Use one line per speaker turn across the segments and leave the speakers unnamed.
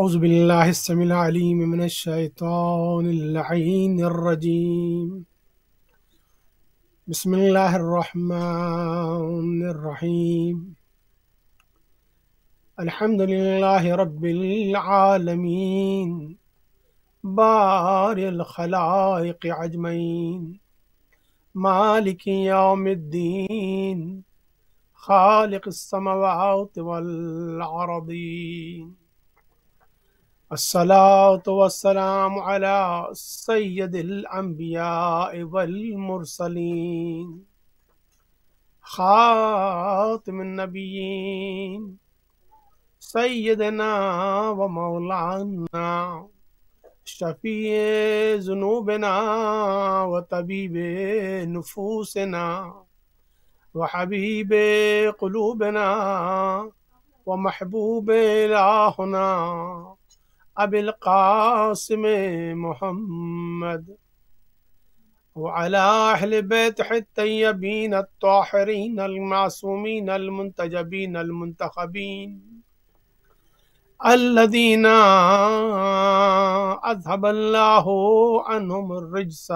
أعوذ بالله السميع العليم من الشيطان اللعين الرجيم. بسم الله الرحمن الرحيم. الحمد لله رب العالمين بارئ الخلائق أجمعين مالك يوم الدين خالق السماوات والأرضين. الصلاة والسلام على سيد الأنبياء والمرسلين خاتم النبيين سيدنا ومولانا شفيع ذنوبنا وطبيب نفوسنا وحبيب قلوبنا ومحبوب إلهنا أبي القاسم محمد وعلى أهل بيته الطيبين الطاهرين المعصومين المنتجبين المنتخبين الذين أذهب الله عنهم الرجس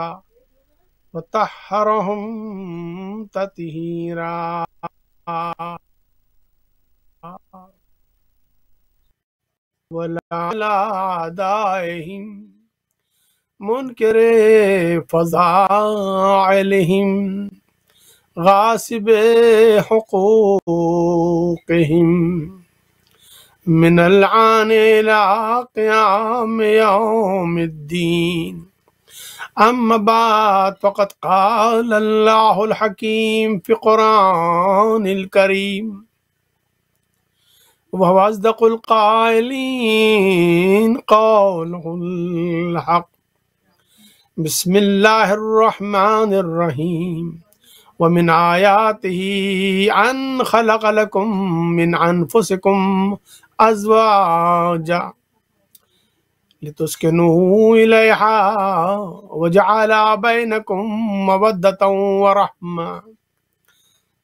وطهرهم تطهيرا. ولا على أعدائهم منكر فضائلهم غاصب حقوقهم من العان إلى قيام يوم الدين. أما بعد فقد قال الله الحكيم في قرآن الكريم وهو أصدق القائلين قوله الحق. بسم الله الرحمن الرحيم. ومن آياته أن خلق لكم من أنفسكم أزواجا لتسكنوا إليها وجعل بينكم مودة ورحمة.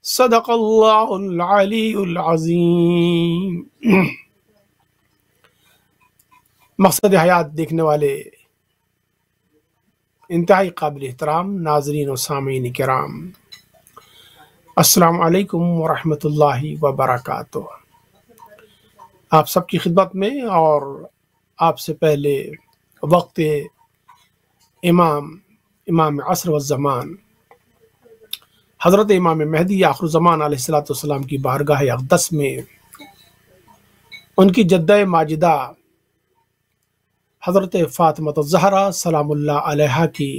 صدق اللہ العلی العظیم. مقصد حیات دیکھنے والے انتہائی قابل احترام ناظرین و سامعین کرام، السلام علیکم ورحمۃ اللہ وبرکاتہ. آپ سب کی خدمت میں اور آپ سے پہلے وقت امام عصر والزمان حضرت امام مہدی آخر الزمان علیہ السلام کی بارگاہ اقدس میں ان کی جدہ ماجدہ حضرت فاطمہ الزہرا سلام اللہ علیہا کی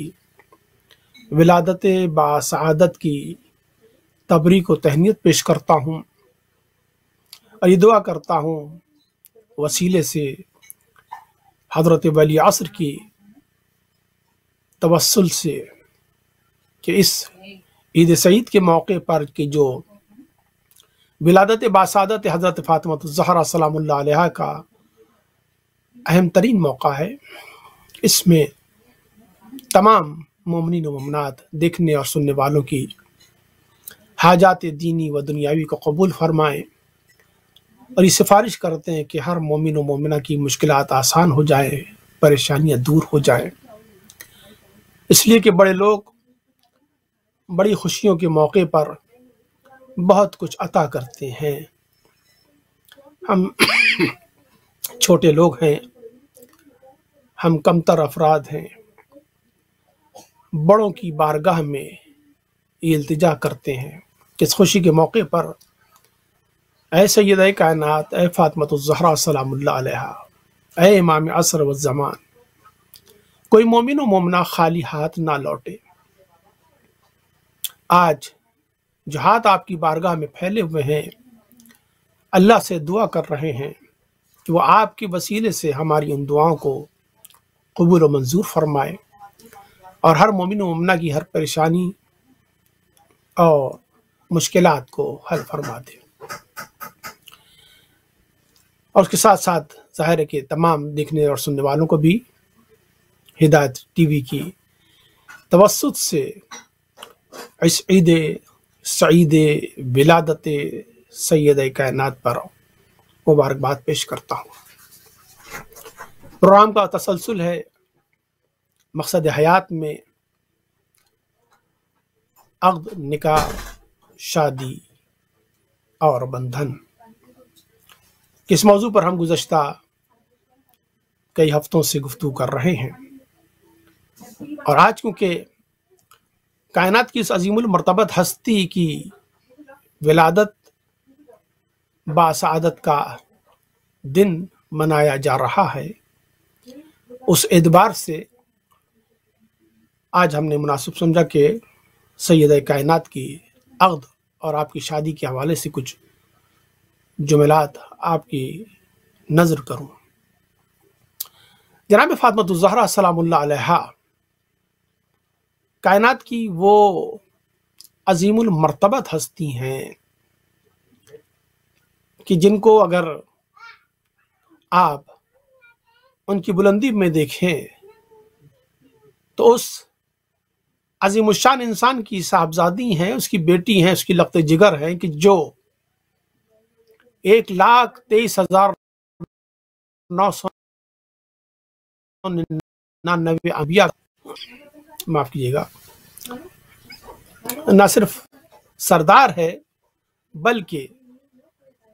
ولادت باسعادت کی تبریک و تہنیت پیش کرتا ہوں اور یہ دعا کرتا ہوں وسیلے سے حضرت ولی عصر کی توسل سے کہ اس عید سعید کے موقع پر کہ جو ولادت باسعادت حضرت فاطمہ الزہرا سلام اللہ علیہا کا اہم ترین موقع ہے، اس میں تمام مومنین و مومنات دیکھنے اور سننے والوں کی حاجات دینی و دنیاوی کو قبول فرمائیں اور یہ سفارش کرتے ہیں کہ ہر مومن و مومنہ کی مشکلات آسان ہو جائیں، پریشانیاں دور ہو جائیں. اس لیے کہ بڑے لوگ بڑی خوشیوں کے موقع پر بہت کچھ عطا کرتے ہیں، ہم چھوٹے لوگ ہیں، ہم کمتر افراد ہیں، بڑوں کی بارگاہ میں یہ التجا کرتے ہیں کہ اس خوشی کے موقع پر اے سیدہ کائنات، اے فاطمہ الزہرا سلام اللہ علیہا، اے امام عصر والزمان، کوئی مومن و مومنہ خالی ہاتھ نہ لوٹے. آج جو ہاتھ آپ کی بارگاہ میں پھیلے ہوئے ہیں، اللہ سے دعا کر رہے ہیں کہ وہ آپ کے وسیلے سے ہماری ان دعاؤں کو قبول و منظور فرمائے اور ہر مومن و مومنہ کی ہر پریشانی اور مشکلات کو حل فرما دے. اور اس کے ساتھ ساتھ ظاہر ہے کہ تمام دیکھنے اور سننے والوں کو بھی ہدایت ٹی وی کی توسط سے اس عید سعید ولادت سید کائنات پر مبارکباد پیش کرتا ہوں. پروگرام کا تسلسل ہے مقصد حیات میں عقد، نکاح، شادی اور بندھن۔ اس موضوع پر ہم گزشتہ کئی ہفتوں سے گفتگو کر رہے ہیں، اور آج کیونکہ کائنات کی اس عظیم المرتبت ہستی کی ولادت باسعادت کا دن منایا جا رہا ہے، اس اعتبار سے آج ہم نے مناسب سمجھا کہ سیدہ کائنات کی عقد اور آپ کی شادی کے حوالے سے کچھ جملات آپ کی نظر کروں۔ جناب فاطمۃ الزہرا سلام اللہ علیہا کائنات کی وہ عظیم المرتبت ہستی ہیں کہ جن کو اگر آپ ان کی بلندی میں دیکھیں تو اس عظیم الشان انسان کی صاحبزادی ہیں، اس کی بیٹی ہیں، اس کی لقت جگر ہیں کہ جو 1,23,999 انبیاء، معاف کیجیے گا، نہ صرف سردار ہے بلکہ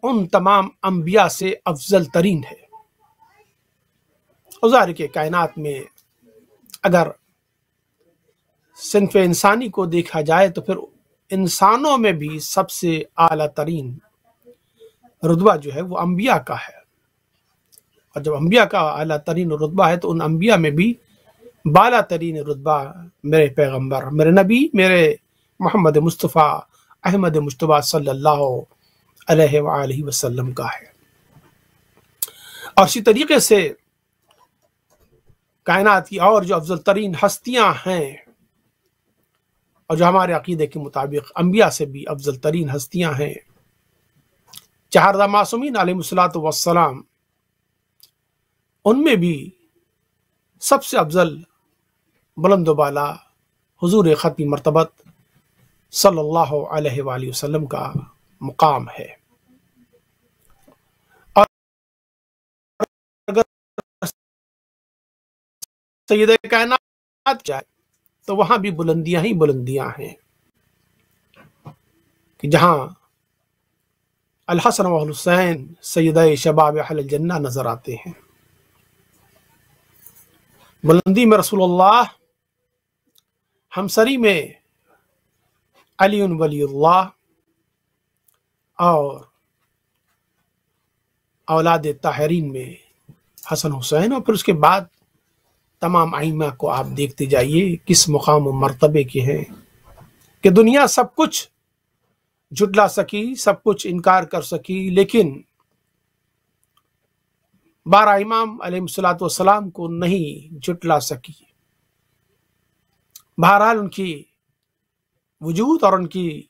ان تمام انبیاء سے افضل ترین ہے۔ ظاہر کے کائنات میں اگر صنف انسانی کو دیکھا جائے تو پھر انسانوں میں بھی سب سے اعلیٰ ترین رتبہ جو ہے وہ انبیاء کا ہے، اور جب انبیاء کا اعلیٰ ترین رتبہ ہے تو ان انبیاء میں بھی بالا ترین رتبہ میرے پیغمبر، میرے نبی، میرے محمد مصطفیٰ احمد مجتبیٰ صلی اللہ علیہ وآلہ وسلم کا ہے۔ اور اسی طریقے سے کائنات کی اور جو افضل ترین ہستیاں ہیں اور جو ہمارے عقیدے کے مطابق انبیاء سے بھی افضل ترین ہستیاں ہیں، چہاردہ معصومین علیہ الصلوۃ والسلام، ان میں بھی سب سے افضل بلند و بالا حضور ختم مرتبت صلی اللہ علیہ وآلہ وسلم کا مقام ہے۔ اور اگر سید کائنات جائے تو وہاں بھی بلندیاں ہی بلندیاں ہیں کہ جہاں الحسن والحسین سیدہ شباب اہل الجنہ نظر آتے ہیں۔ بلندی میں رسول اللہ، ہمسری میں علی ولی اللہ، اور اولاد طاہرین میں حسن حسین، اور پھر اس کے بعد تمام ائمہ کو آپ دیکھتے جائیے کس مقام و مرتبے کے ہیں کہ دنیا سب کچھ جھٹلا سکی، سب کچھ انکار کر سکی، لیکن 12 امام علیہ الصلوۃ والسلام کو نہیں جھٹلا سکی۔ بہرحال ان کی وجود اور ان کی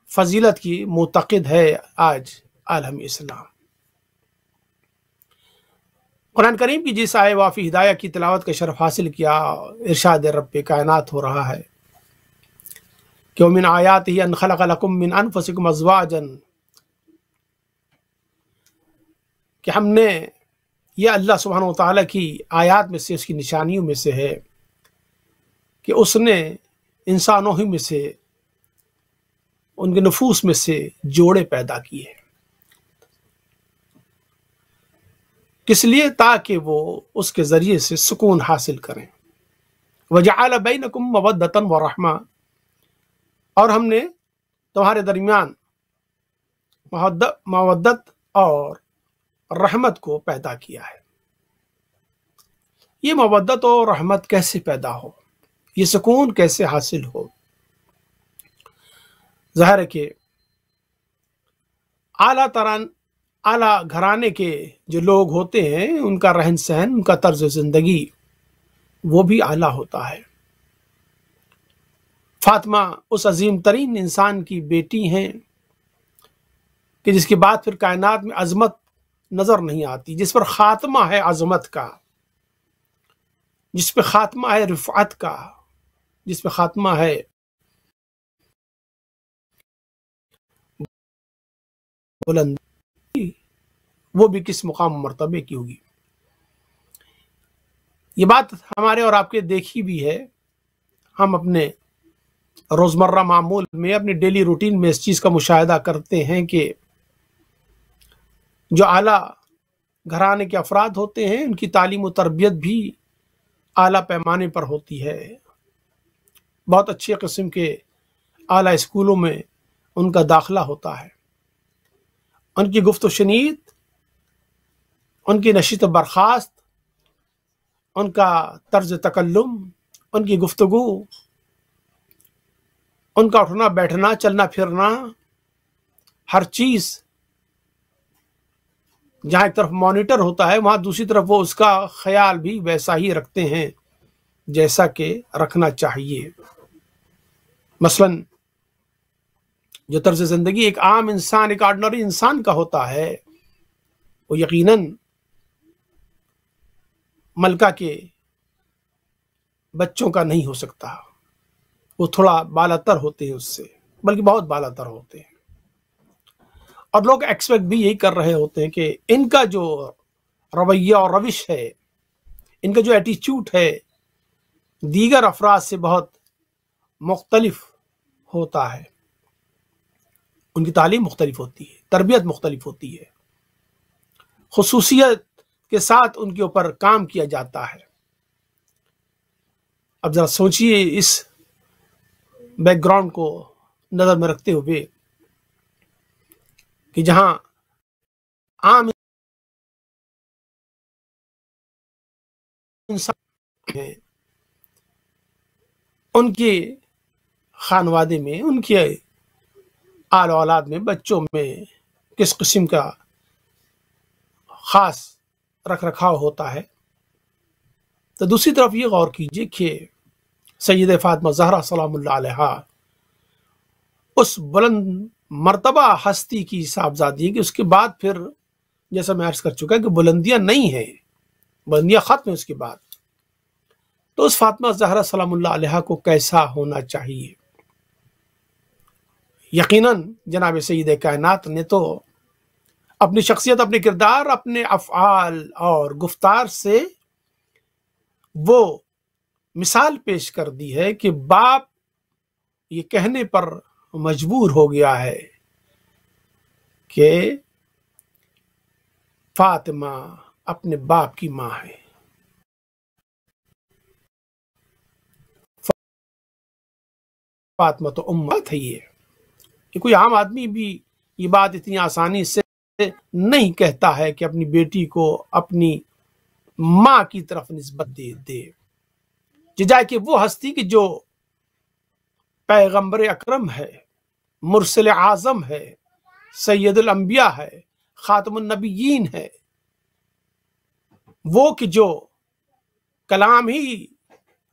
فضیلت کی معتقد ہے آج عالم اسلام۔ قرآن کریم کی جس آئے وافی ہدایہ کی تلاوت کا شرف حاصل کیا، ارشاد رب کائنات ہو رہا ہے کہ وَمِنْ آیَاتِهِ أَنْ خَلَقَ لَكُم مِّنْ أَنفُسِكُمْ أَزْوَاجًا، کہ ہم نے، یہ اللہ سبحانہ وتعالیٰ کی آیات میں سے، اس کی نشانیوں میں سے ہے کہ اس نے انسانوں ہی میں سے، ان کے نفوس میں سے جوڑے پیدا کیے، کس لیے؟ تاکہ وہ اس کے ذریعے سے سکون حاصل کریں۔ وَجَعَلَ بَيْنَكُمْ مَوَدَّةً وَرَحْمَةً، اور ہم نے تمہارے درمیان مودت اور رحمت کو پیدا کیا ہے۔ یہ مودت اور رحمت کیسے پیدا ہو، یہ سکون کیسے حاصل ہو؟ ظاہر ہے کہ اعلیٰ گھرانے کے جو لوگ ہوتے ہیں، ان کا رہن سہن، ان کا طرز زندگی وہ بھی اعلیٰ ہوتا ہے۔ فاطمہ اس عظیم ترین انسان کی بیٹی ہیں کہ جس کے بعد پھر کائنات میں عظمت نظر نہیں آتی، جس پر خاتمہ ہے عظمت کا، جس پہ خاتمہ ہے رفعت کا، جس پہ خاتمہ ہے بلند، وہ بھی کس مقام مرتبے کی ہوگی۔ یہ بات ہمارے اور آپ کے دیکھی بھی ہے، ہم اپنے روزمرہ معمول میں، اپنے ڈیلی روٹین میں اس چیز کا مشاہدہ کرتے ہیں کہ جو اعلیٰ گھرانے کے افراد ہوتے ہیں ان کی تعلیم و تربیت بھی اعلیٰ پیمانے پر ہوتی ہے، بہت اچھے قسم کے اعلیٰ اسکولوں میں ان کا داخلہ ہوتا ہے، ان کی گفت و شنید، ان کی نشست و برخاست، ان کا طرز تکلم، ان کی گفتگو، ان کا اٹھنا بیٹھنا، چلنا پھرنا، ہر چیز جہاں ایک طرف مانیٹر ہوتا ہے وہاں دوسری طرف وہ اس کا خیال بھی ویسا ہی رکھتے ہیں جیسا کہ رکھنا چاہیے۔ مثلا جو طرز زندگی ایک عام انسان، ایک آرڈنری انسان کا ہوتا ہے، وہ یقیناً ملکہ کے بچوں کا نہیں ہو سکتا، وہ تھوڑا بالاتر ہوتے ہیں اس سے، بلکہ بہت بالاتر ہوتے ہیں، اور لوگ ایکسپیکٹ بھی یہی کر رہے ہوتے ہیں کہ ان کا جو رویہ اور روش ہے، ان کا جو ایٹیچیوڈ ہے دیگر افراد سے بہت مختلف ہوتا ہے، ان کی تعلیم مختلف ہوتی ہے، تربیت مختلف ہوتی ہے، خصوصیت کے ساتھ ان کے اوپر کام کیا جاتا ہے۔ اب ذرا سوچئے اس بیک گراؤنڈ کو نظر میں رکھتے ہوئے کہ جہاں عام انسان ہیں، ان کے خانوادے میں، ان کے آل اولاد میں، بچوں میں کس قسم کا خاص رکھ رکھاؤ ہوتا ہے، تو دوسری طرف یہ غور کیجئے کہ سید فاطمہ زہرا سلام اللہ علیہا اس بلند مرتبہ ہستی کی صاحبزادی کہ اس کے بعد پھر جیسا میں عرض کر چکا کہ بلندیاں نہیں ہیں، بلندیاں ختم ہیں اس کے بعد، تو اس فاطمہ زہرا سلام اللہ علیہا کو کیسا ہونا چاہیے؟ یقیناً جناب سید کائنات نے تو اپنی شخصیت، اپنے کردار، اپنے افعال اور گفتار سے وہ مثال پیش کر دی ہے کہ باپ یہ کہنے پر مجبور ہو گیا ہے کہ فاطمہ اپنے باپ کی ماں ہے۔ فاطمہ تو امت ہے، یہ کوئی عام آدمی بھی یہ بات اتنی آسانی سے نہیں کہتا ہے کہ اپنی بیٹی کو اپنی ماں کی طرف نسبت دے جائے کہ وہ ہستی کی جو پیغمبر اکرم ہے، مرسل اعظم ہے، سید الانبیاء ہے، خاتم النبیین ہے، وہ کہ جو کلام ہی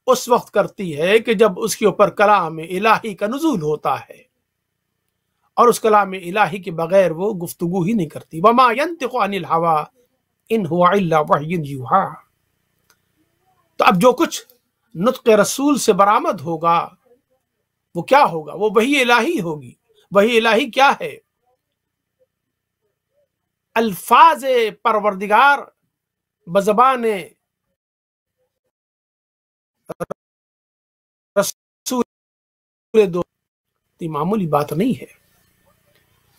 اس وقت کرتی ہے کہ جب اس کے اوپر کلام الہی کا نزول ہوتا ہے، اور اس کلام الہی کے بغیر وہ گفتگو ہی نہیں کرتی۔ وما ينطق عن الهوى ان هو الا وحی یوحی۔ تو اب جو کچھ نطق رسول سے برآمد ہوگا وہ کیا ہوگا؟ وہ وحی الہی ہوگی۔ وحی الہی کیا ہے؟ الفاظ پروردگار بزبان رسول دو، معمولی بات نہیں ہے۔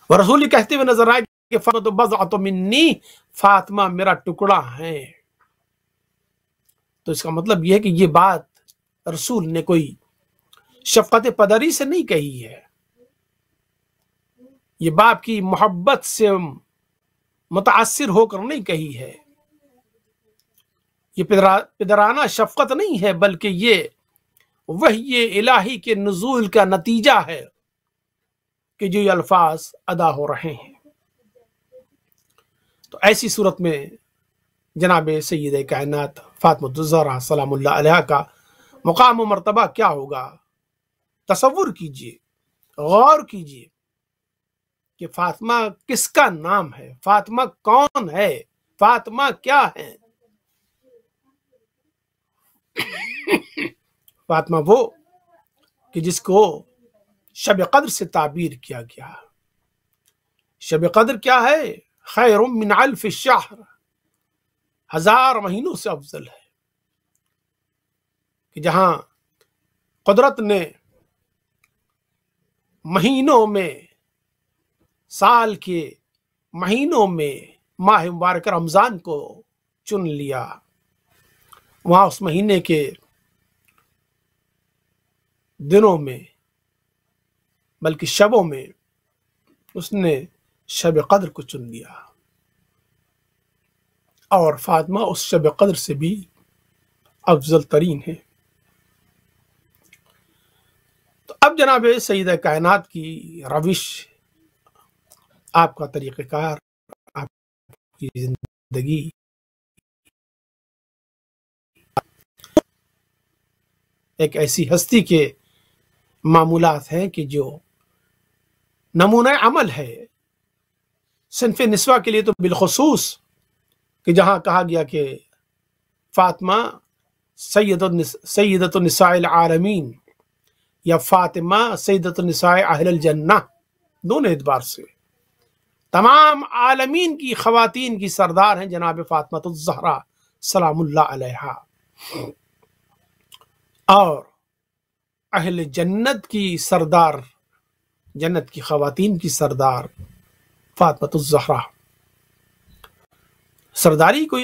وہ رسول یہ کہتے ہوئے نظر آئے کہ فاطمہ بضعۃ منی، فاطمہ میرا ٹکڑا ہے، تو اس کا مطلب یہ ہے کہ یہ بات رسول نے کوئی شفقت پدری سے نہیں کہی ہے، یہ باپ کی محبت سے متاثر ہو کر نہیں کہی ہے، یہ پدرانہ شفقت نہیں ہے، بلکہ یہ وحی الہی کے نزول کا نتیجہ ہے کہ جو یہ الفاظ ادا ہو رہے ہیں۔ تو ایسی صورت میں جناب سید کائنات فاطمہ الزہرا سلام اللہ علیہا کا مقام و مرتبہ کیا ہوگا؟ تصور کیجئے، غور کیجئے کہ فاطمہ کس کا نام ہے، فاطمہ کون ہے، فاطمہ کیا ہے؟ فاطمہ وہ کہ جس کو شب قدر سے تعبیر کیا گیا۔ شب قدر کیا ہے؟ خیر من الف شہر، 1000 مہینوں سے افضل ہے۔ کہ جہاں قدرت نے مہینوں میں، سال کے مہینوں میں ماہ مبارک رمضان کو چن لیا، وہاں اس مہینے کے دنوں میں بلکہ شبوں میں اس نے شب قدر کو چن لیا، اور فاطمہ اس شب قدر سے بھی افضل ترین ہے۔ تو اب جناب سیدہ کائنات کی روش، آپ کا طریقہ کار، آپ کی زندگی ایک ایسی ہستی کے معمولات ہیں کہ جو نمونہ عمل ہے صنف نسواں کے لیے تو بالخصوص، کہ جہاں کہا گیا کہ فاطمہ سیدۃ النساء العالمین، یا فاطمہ سیدۃ النساء اہل الجنہ، دونوں اعتبار سے تمام عالمین کی خواتین کی سردار ہیں جناب فاطمہ الزہرا سلام اللہ علیہا، اور اہل جنت کی سردار، جنت کی خواتین کی سردار فاطمہ الزہرا۔ سرداری کو،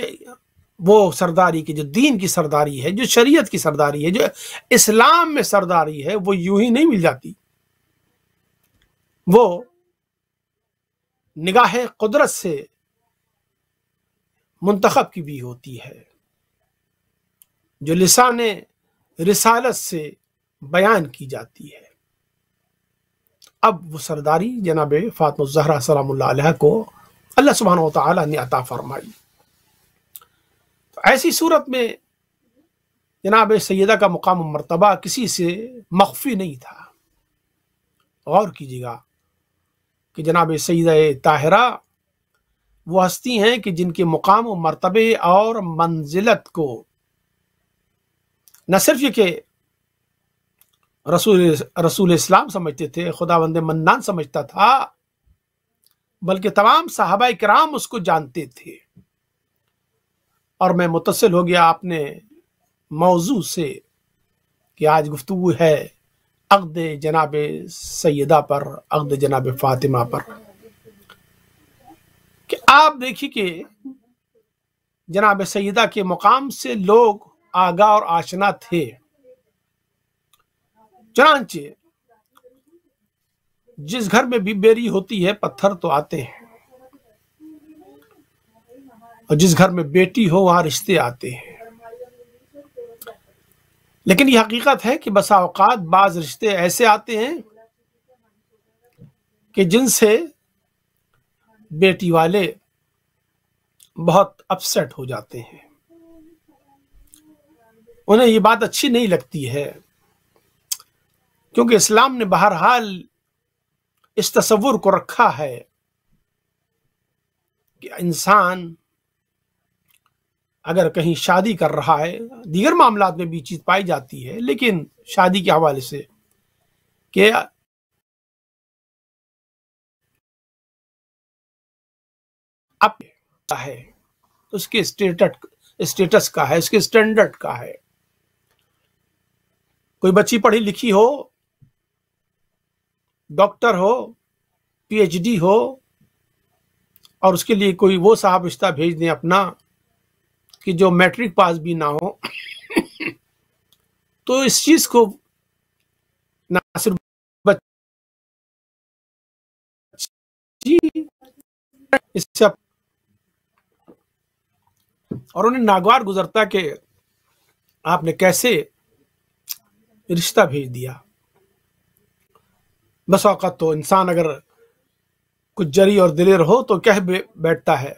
وہ سرداری کی جو دین کی سرداری ہے، جو شریعت کی سرداری ہے، جو اسلام میں سرداری ہے، وہ یوں ہی نہیں مل جاتی، وہ نگاہ قدرت سے منتخب کی بھی ہوتی ہے، جو لسان رسالت سے بیان کی جاتی ہے۔ اب وہ سرداری جناب فاطمہ الزہرا سلام اللہ علیہ کو اللہ سبحانہ وتعالی نے عطا فرمائی۔ تو ایسی صورت میں جناب سیدہ کا مقام و مرتبہ کسی سے مخفی نہیں تھا۔ غور کیجیے گا کہ جناب سیدہ طاہرہ وہ ہستی ہیں کہ جن کے مقام و مرتبے اور منزلت کو نہ صرف یہ کہ رسول اسلام سمجھتے تھے، خداوند منان سمجھتا تھا، بلکہ تمام صحابہ کرام اس کو جانتے تھے۔ اور میں متصل ہو گیا اپنے موضوع سے کہ آج گفتگو ہے عقد جناب سیدہ پر، عقد جناب فاطمہ پر، کہ آپ دیکھیے کہ جناب سیدہ کے مقام سے لوگ آگاہ اور آشنا تھے، چنانچہ جس گھر میں بھی بیری ہوتی ہے پتھر تو آتے ہیں، اور جس گھر میں بیٹی ہو وہاں رشتے آتے ہیں۔ لیکن یہ حقیقت ہے کہ بسا اوقات بعض رشتے ایسے آتے ہیں کہ جن سے بیٹی والے بہت اپسیٹ ہو جاتے ہیں، انہیں یہ بات اچھی نہیں لگتی ہے، کیونکہ اسلام نے بہرحال اس تصور کو رکھا ہے کہ انسان اگر کہیں شادی کر رہا ہے، دیگر معاملات میں بھی چیز پائی جاتی ہے، لیکن شادی کے حوالے سے کہ اب ہے اس کے اسٹیٹس کا ہے، اس کے اسٹینڈرڈ کا ہے۔ کوئی بچی پڑھی لکھی ہو، ڈاکٹر ہو، پی ایچ ڈی ہو، اور اس کے لیے کوئی وہ صاحب رشتہ بھیج دیں اپنا کہ جو میٹرک پاس بھی نہ ہو، تو اس چیز کو نہ صرف بچی اس سے اور انہیں ناگوار گزرتا کہ آپ نے کیسے رشتہ بھیج دیا۔ بس اوقات تو انسان اگر کچھ جری اور دلیر ہو تو کہہ بیٹھتا ہے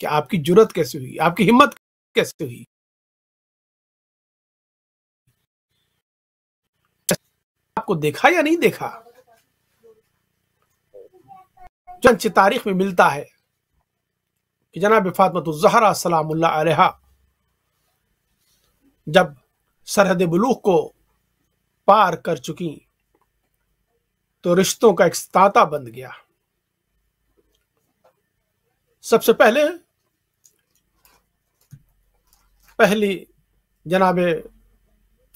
کہ آپ کی جرت کیسے ہوئی، آپ کی ہمت کیسے ہوئی، آپ کو دیکھا یا نہیں دیکھا۔ چنانچہ تاریخ میں ملتا ہے کہ جناب فاطمہ الزہرا سلام اللہ علیہا جب سرحد بلوغ کو پار کر چکی تو رشتوں کا ایک تانتا بند گیا۔ سب سے پہلی جناب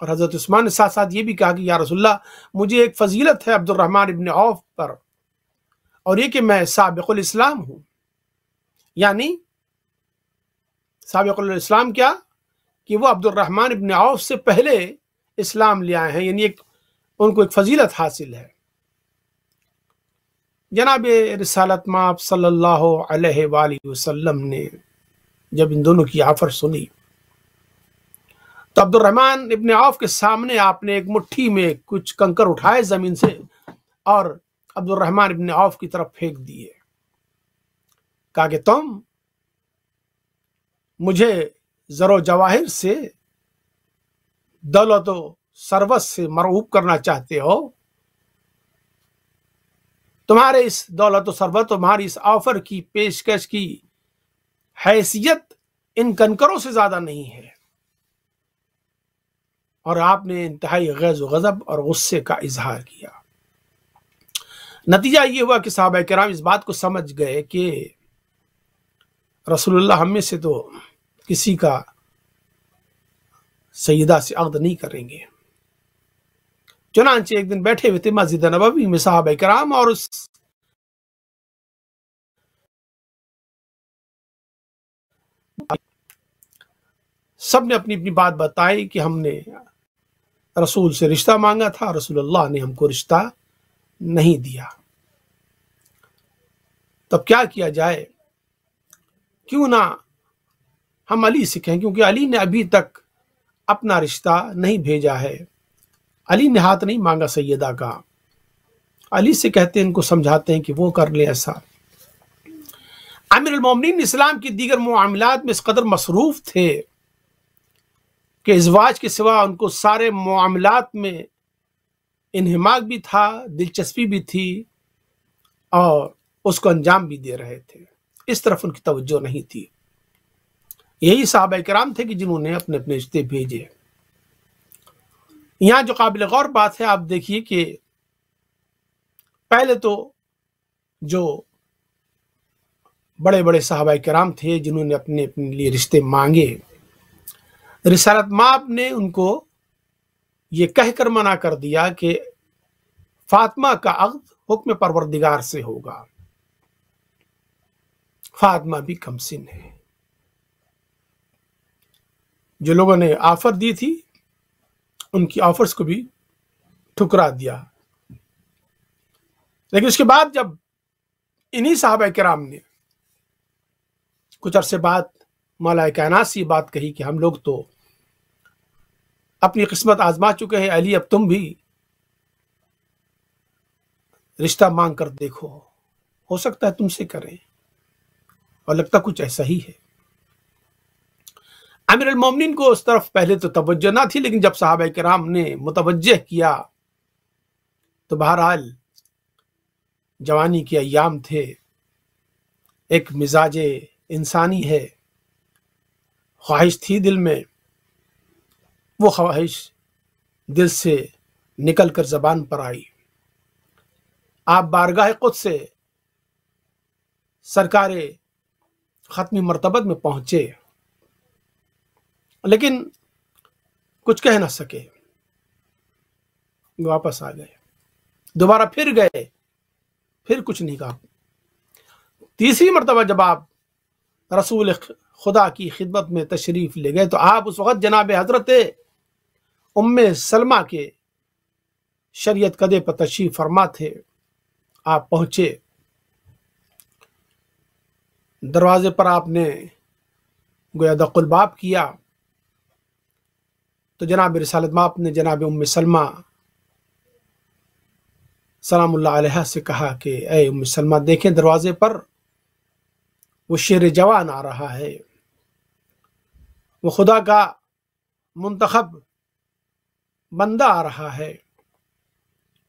اور حضرت عثمان نے ساتھ ساتھ یہ بھی کہا کہ یا رسول اللہ مجھے ایک فضیلت ہے عبد الرحمن ابن عوف پر، اور یہ کہ میں سابق الاسلام ہوں. یعنی سابق الاسلام کیا کہ وہ عبد الرحمن ابن عوف سے پہلے اسلام لے آئے ہیں، یعنی ان کو ایک فضیلت حاصل ہے. جناب رسالت مآب صلی اللہ علیہ وآلہ وسلم نے جب ان دونوں کی آفر سنی تو عبد الرحمن ابن عوف کے سامنے آپ نے ایک مٹھی میں کچھ کنکر اٹھائے زمین سے اور عبد الرحمن ابن عوف کی طرف پھینک دیے. کہا کہ تم مجھے زر و جواہر سے، دولت و ثروت سے مرعوب کرنا چاہتے ہو؟ تمہارے اس دولت و ثروت، تمہاری اس آفر کی پیشکش کی حیثیت ان کنکروں سے زیادہ نہیں ہے. اور آپ نے انتہائی غیظ و غضب اور غصے کا اظہار کیا. نتیجہ یہ ہوا کہ صحابہ کرام اس بات کو سمجھ گئے کہ رسول اللہ ہم میں سے تو کسی کا سیدہ سے عقد نہیں کریں گے. چنانچہ ایک دن بیٹھے ہوئے تھے مسجد نبوی میں صحابہ کرام، اور سب نے اپنی اپنی بات بتائی کہ ہم نے رسول سے رشتہ مانگا تھا، رسول اللہ نے ہم کو رشتہ نہیں دیا. تب کیا کیا جائے؟ کیوں نہ ہم علی سے کہیں، کیونکہ علی نے ابھی تک اپنا رشتہ نہیں بھیجا ہے، علی نے ہاتھ نہیں مانگا سیدہ کا. علی سے کہتے ہیں، ان کو سمجھاتے ہیں کہ وہ کر لے ایسا. امیر المومنین اسلام کی دیگر معاملات میں اس قدر مصروف تھے کہ ازواج کے سوا ان کو سارے معاملات میں انہماک بھی تھا، دلچسپی بھی تھی، اور اس کو انجام بھی دے رہے تھے. اس طرف ان کی توجہ نہیں تھی. یہی صحابہ کرام تھے کہ جنہوں نے اپنے اپنے رشتے بھیجے. یہاں جو قابل غور بات ہے، آپ دیکھیے کہ پہلے تو جو بڑے بڑے صحابہ کرام تھے جنہوں نے اپنے اپنے لیے رشتے مانگے، رسالت مآب نے ان کو یہ کہہ کر منع کر دیا کہ فاطمہ کا عقد حکم پروردگار سے ہوگا. فاطمہ بھی کم سن ہے. جو لوگوں نے آفر دی تھی ان کی آفرز کو بھی ٹھکرا دیا. لیکن اس کے بعد جب انہی صحابہ کرام نے کچھ عرصے بعد مولا کائنات سے یہ بات کہی کہ ہم لوگ تو اپنی قسمت آزما چکے ہیں، علی اب تم بھی رشتہ مانگ کر دیکھو، ہو سکتا ہے تم سے کریں. اور لگتا کچھ ایسا ہی ہے. امیر المومنین کو اس طرف پہلے تو توجہ نہ تھی، لیکن جب صحابہ کرام نے متوجہ کیا تو بہرحال جوانی کے ایام تھے، ایک مزاج انسانی ہے، خواہش تھی دل میں، وہ خواہش دل سے نکل کر زبان پر آئی. آپ بارگاہ قدس سے سرکار ختمی مرتبت میں پہنچے، لیکن کچھ کہہ نہ سکے، واپس آ گئے. دوبارہ پھر گئے، پھر کچھ نہیں کہا. تیسری مرتبہ جب آپ رسول خدا کی خدمت میں تشریف لے گئے تو آپ اس وقت جناب حضرت ام سلمہ کے شریعت قدے پر تشریف فرما تھے. آپ پہنچے، دروازے پر آپ نے گویا دق الباب کیا تو جناب رسالت مآب نے جناب ام سلمہ سلام اللہ علیہ سے کہا کہ اے ام سلمہ، دیکھیں دروازے پر وہ شیر جوان آ رہا ہے، وہ خدا کا منتخب بندہ آ رہا ہے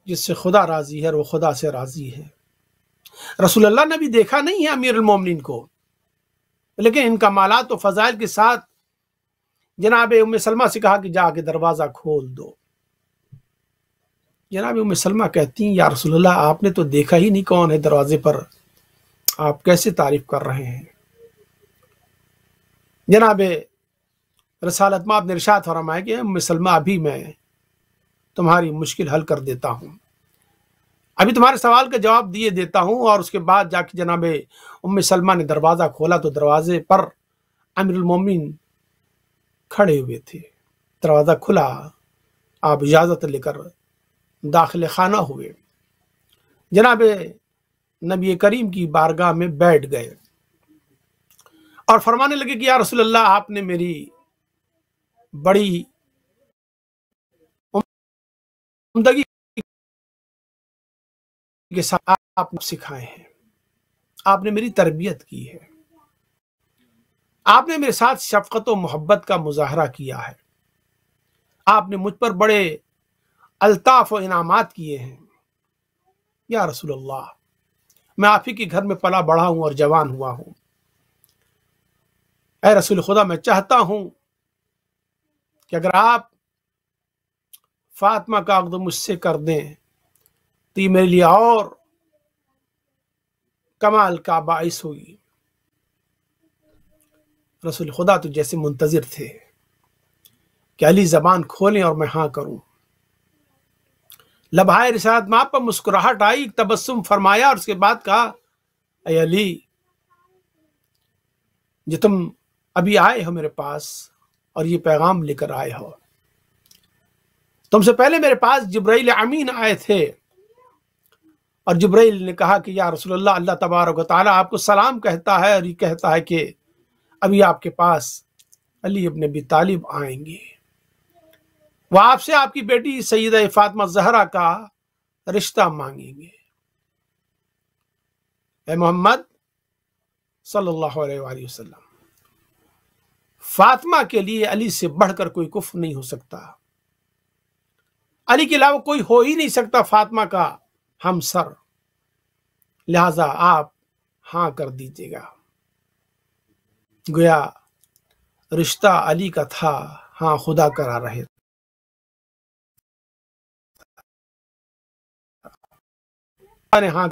جس سے خدا راضی ہے اور وہ خدا سے راضی ہے. رسول اللہ نے بھی دیکھا نہیں ہے امیر المومنین کو، لیکن ان کمالات و فضائل کے ساتھ جناب ام سلمہ سے کہا کہ جا کے دروازہ کھول دو. جناب ام سلمہ کہتی ہیں یا رسول اللہ، آپ نے تو دیکھا ہی نہیں کون ہے دروازے پر، آپ کیسے تعریف کر رہے ہیں؟ جناب رسالت مآب نے ارشاد فرمایا کہ ام سلمہ ابھی میں تمہاری مشکل حل کر دیتا ہوں، ابھی تمہارے سوال کا جواب دیے دیتا ہوں۔ اور اس کے بعد جا کے جناب ام سلمہ نے دروازہ کھولا تو دروازے پر امیر المومنین کھڑے ہوئے تھے۔ دروازہ کھلا، آپ اجازت لے کر داخل خانہ ہوئے، جناب نبی کریم کی بارگاہ میں بیٹھ گئے اور فرمانے لگے کہ یا رسول اللہ، آپ نے میری بڑی عمدگی کے ساتھ آپ نے سکھائے ہیں، آپ نے میری تربیت کی ہے، آپ نے میرے ساتھ شفقت و محبت کا مظاہرہ کیا ہے، آپ نے مجھ پر بڑے الطاف و انعامات کیے ہیں۔ یا رسول اللہ، میں آپ ہی کے گھر میں پلا بڑھا ہوں اور جوان ہوا ہوں، اے رسول خدا، میں چاہتا ہوں کہ اگر آپ فاطمہ کا عقد مجھ سے کر دیں تو یہ میرے لیے اور کمال کا باعث ہوگی۔ رسول خدا تو جیسے منتظر تھے کہ علی زبان کھولیں اور میں ہاں کروں۔ لبھائے رسالت مآب پر مسکراہٹ آئی، تبسم فرمایا اور اس کے بعد کہا، اے علی، جو تم ابھی آئے ہو میرے پاس اور یہ پیغام لے کر آئے ہو، تم سے پہلے میرے پاس جبرائیل امین آئے تھے اور جبرائیل نے کہا کہ یا رسول اللہ، اللہ تبارک و تعالیٰ آپ کو سلام کہتا ہے اور یہ کہتا ہے کہ ابھی آپ کے پاس علی ابن ابی طالب آئیں گے، وہ آپ سے آپ کی بیٹی سیدہ فاطمہ زہرا کا رشتہ مانگیں گے۔ اے محمد صلی اللہ علیہ وآلہ وسلم، فاطمہ کے لیے علی سے بڑھ کر کوئی کفر نہیں ہو سکتا، علی کے علاوہ کوئی ہو ہی نہیں سکتا فاطمہ کا ہمسر، لہذا آپ ہاں کر دیجیے گا۔ گویا رشتہ علی کا تھا، ہاں خدا کرا رہے ہاں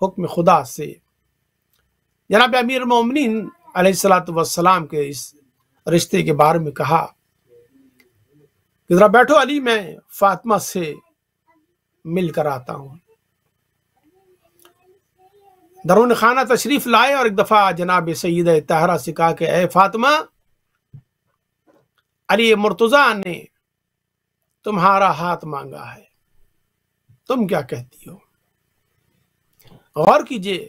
حکم خدا سے جناب امیر المومنین علیہ الصلوۃ والسلام کے اس رشتے کے بارے میں کہا کہ ذرا بیٹھو علی، میں فاطمہ سے مل کر آتا ہوں۔ درون خانہ تشریف لائے اور ایک دفعہ جناب سیدہ طاہرہ سے کہا کہ اے فاطمہ، علی مرتضیٰ نے تمہارا ہاتھ مانگا ہے، تم کیا کہتی ہو؟ غور کیجئے،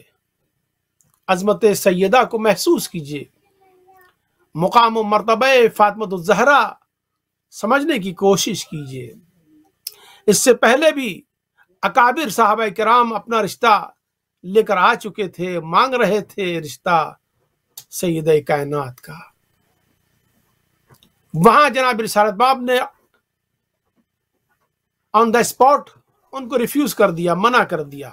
عظمت سیدہ کو محسوس کیجئے، مقام و مرتبہ فاطمہ الزہرا سمجھنے کی کوشش کیجئے۔ اس سے پہلے بھی اکابر صحابہ کرام اپنا رشتہ لے کر آ چکے تھے، مانگ رہے تھے رشتہ سیدہ کائنات کا۔ وہاں جناب رسالت مآب نے آن دا اسپاٹ ان کو ریفیوز کر دیا، منع کر دیا،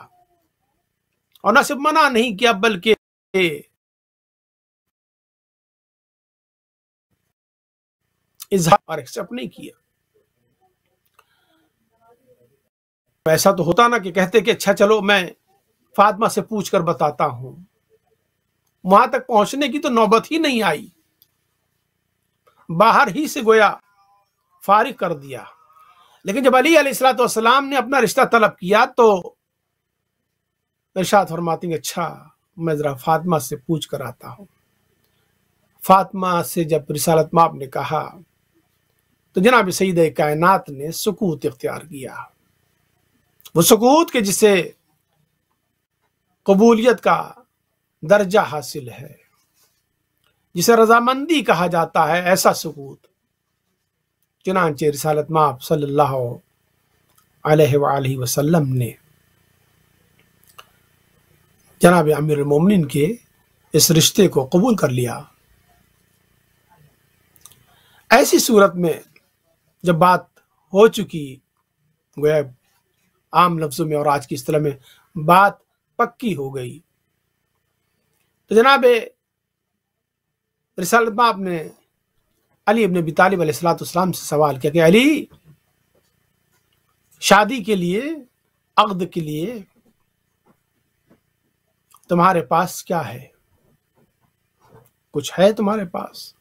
اور نہ صرف منع نہیں کیا بلکہ اظہار اور ایکسپٹ نہیں کیا۔ ایسا تو ہوتا نا کہ کہتے کہ اچھا چلو میں فاطمہ سے پوچھ کر بتاتا ہوں، وہاں تک پہنچنے کی تو نوبت ہی نہیں آئی، باہر ہی سے گویا فارغ کر دیا۔ لیکن جب علی علیہ الصلوۃ والسلام نے اپنا رشتہ طلب کیا تو ارشاد فرماتے ہیں اچھا میں ذرا فاطمہ سے پوچھ کر آتا ہوں۔ فاطمہ سے جب رسالت مآب نے کہا تو جناب سیدہ کائنات نے سکوت اختیار کیا، وہ سکوت کہ جسے قبولیت کا درجہ حاصل ہے، جسے رضامندی کہا جاتا ہے، ایسا سکوت۔ چنانچہ رسالت مآب صلی اللہ علیہ وآلہ وسلم نے جناب امیر المومنین کے اس رشتے کو قبول کر لیا۔ ایسی صورت میں جب بات ہو چکی، گویا عام لفظوں میں اور آج کی اصطلاح میں بات پکی ہو گئی، تو جناب رسالت مآب نے علی ابن ابی طالب علیہ السلام سے سوال کیا کہ علی، شادی کے لیے، عقد کے لیے تمہارے پاس کیا ہے؟ کچھ ہے تمہارے پاس؟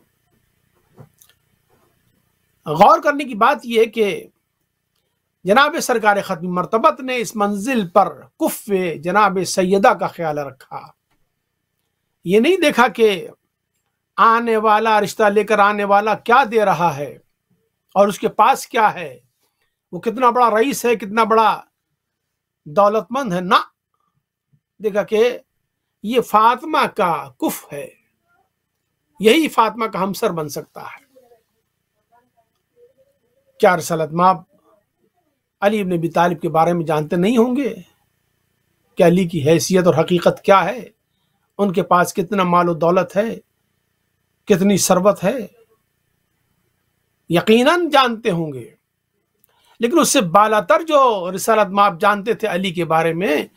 غور کرنے کی بات یہ ہے کہ جناب سرکار ختم مرتبت نے اس منزل پر کف جناب سیدہ کا خیال رکھا. یہ نہیں دیکھا کہ آنے والا رشتہ لے کر آنے والا کیا دے رہا ہے اور اس کے پاس کیا ہے، وہ کتنا بڑا رئیس ہے، کتنا بڑا دولت مند ہے. نہ، دیکھا کہ یہ فاطمہ کا کف ہے، یہی فاطمہ کا ہمسر بن سکتا ہے. کیا رسالت مآب علی ابن ابی طالب کے بارے میں جانتے نہیں ہوں گے کہ علی کی حیثیت اور حقیقت کیا ہے، ان کے پاس کتنا مال و دولت ہے، کتنی ثروت ہے؟ یقیناً جانتے ہوں گے. لیکن اس سے بالاتر جو رسالت مآب جانتے تھے علی کے بارے میں،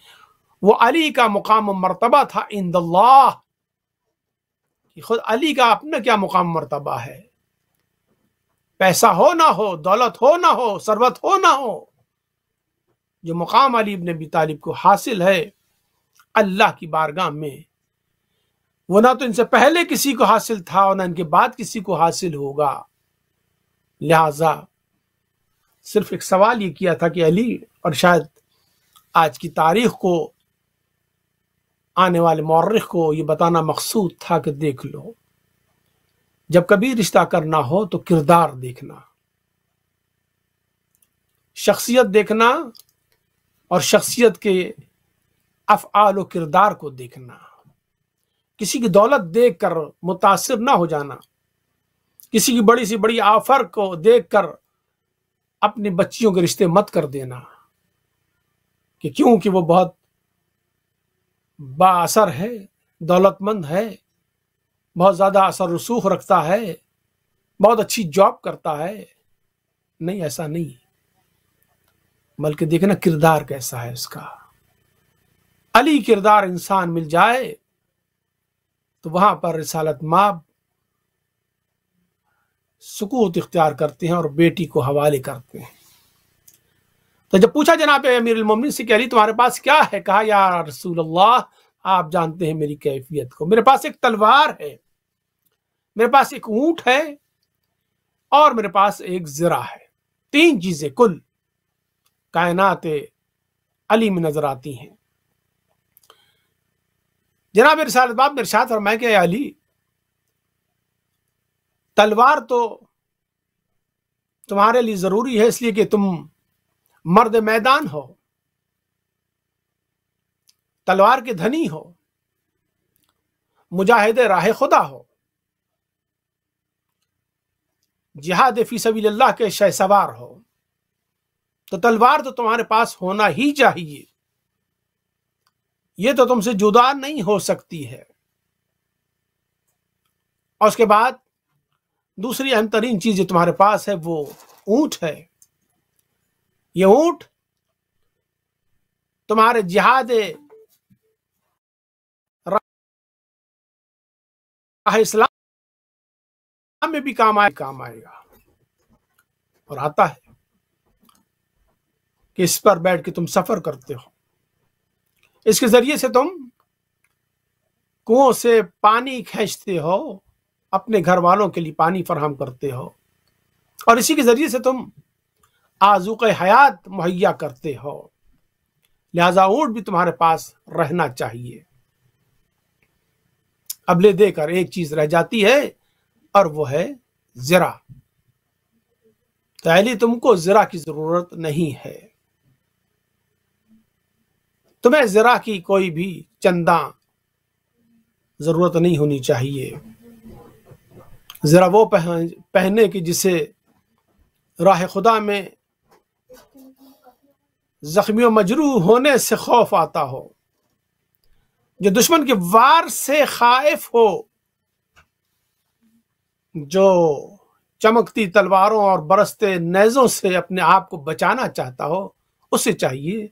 وہ علی کا مقام و مرتبہ تھا عند اللہ. خود علی کا اپنا کیا مقام و مرتبہ ہے، پیسہ ہو نہ ہو، دولت ہو نہ ہو، ثروت ہو نہ ہو، جو مقام علی ابن ابی طالب کو حاصل ہے اللہ کی بارگاہ میں، وہ نہ تو ان سے پہلے کسی کو حاصل تھا اور نہ ان کے بعد کسی کو حاصل ہوگا. لہذا صرف ایک سوال یہ کیا تھا کہ علی، اور شاید آج کی تاریخ کو، آنے والے مورخ کو یہ بتانا مقصود تھا کہ دیکھ لو، جب کبھی رشتہ کرنا ہو تو کردار دیکھنا، شخصیت دیکھنا، اور شخصیت کے افعال و کردار کو دیکھنا. کسی کی دولت دیکھ کر متاثر نہ ہو جانا، کسی کی بڑی سی بڑی آفر کو دیکھ کر اپنی بچیوں کے رشتے مت کر دینا کہ کیونکہ وہ بہت با اثر ہے، دولت مند ہے، بہت زیادہ اثر رسوخ رکھتا ہے، بہت اچھی جاب کرتا ہے. نہیں، ایسا نہیں، بلکہ دیکھنا کردار کیسا ہے اس کا. علی کردار انسان مل جائے تو وہاں پر رسالت مآب سکوت اختیار کرتے ہیں اور بیٹی کو حوالے کرتے ہیں. تو جب پوچھا جناب امیر المومنین سے کہ علی تمہارے پاس کیا ہے، کہا یا رسول اللہ آپ جانتے ہیں میری کیفیت کو، میرے پاس ایک تلوار ہے، میرے پاس ایک اونٹ ہے، اور میرے پاس ایک زرہ ہے. 3 چیزیں کل کائنات علی میں نظر آتی ہیں. جناب رسالت مآب نے ارشاد فرمایا کہ اے علی، تلوار تو تمہارے لیے ضروری ہے اس لیے کہ تم مرد میدان ہو، تلوار کے دھنی ہو، مجاہد راہ خدا ہو، جہاد فی سبیل اللہ کے شہ سوار ہو، تو تلوار تو تمہارے پاس ہونا ہی چاہیے، یہ تو تم سے جدا نہیں ہو سکتی ہے. اور اس کے بعد دوسری اہم ترین چیز جو تمہارے پاس ہے وہ اونٹ ہے. یہ اونٹ تمہارے جہاد راہ اسلام میں بھی کام آئے گا، اور آتا ہے کہ اس پر بیٹھ کے تم سفر کرتے ہو، اس کے ذریعے سے تم کنویں سے پانی کھینچتے ہو، اپنے گھر والوں کے لیے پانی فراہم کرتے ہو، اور اسی کے ذریعے سے تم آذوق حیات مہیا کرتے ہو. لہذا اونٹ بھی تمہارے پاس رہنا چاہیے. اب لے دے کر ایک چیز رہ جاتی ہے اور وہ ہے زرہ. تو علی تم کو زرہ کی ضرورت نہیں ہے، تمہیں زرہ کی کوئی بھی چندہ ضرورت نہیں ہونی چاہیے. زرہ وہ پہنے کہ جسے راہ خدا میں زخمی و مجروح ہونے سے خوف آتا ہو، جو دشمن کے وار سے خائف ہو، جو چمکتی تلواروں اور برستے نیزوں سے اپنے آپ کو بچانا چاہتا ہو، اسے چاہیے